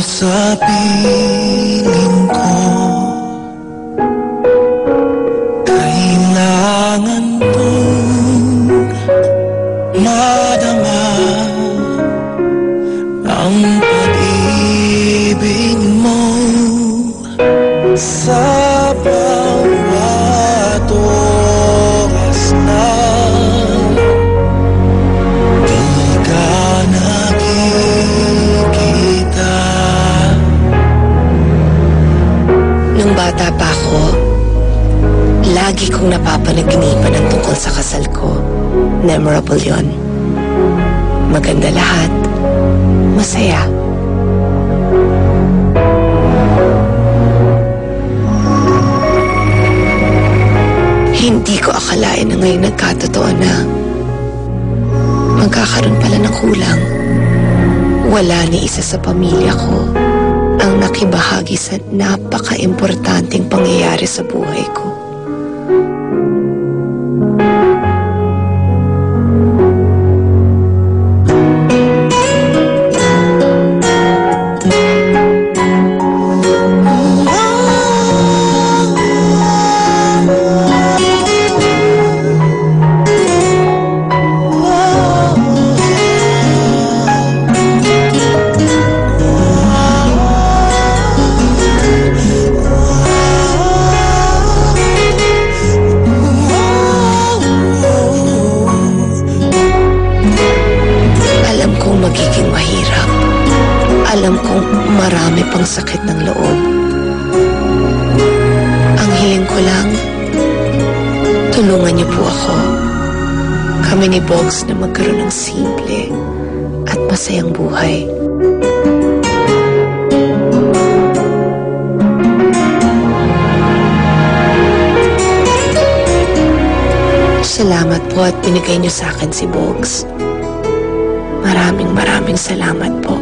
Sa piling ko, kailangan kong madama ang pag-ibig mo sa bawat oras na di ka nakikita. Nung bata pa ako, lagi kong napapanaginipan ang tungkol sa kasal ko. Memorable yon. Maganda lahat. Masaya. Hindi ko akalain na ngayon nagkatotoo na magkakaroon pala ng kulang. Wala ni isa sa pamilya ko ang nakibahagi sa napaka-importanteng pangyayari sa buhay ko. Magiging mahirap. Alam kong marami pang sakit ng loob. Ang hiling ko lang, tulungan niyo po ako. Kami ni Bogs na magkaroon ng simple at masayang buhay. Salamat po at binigay niyo sa akin si Bogs. Maraming salamat po.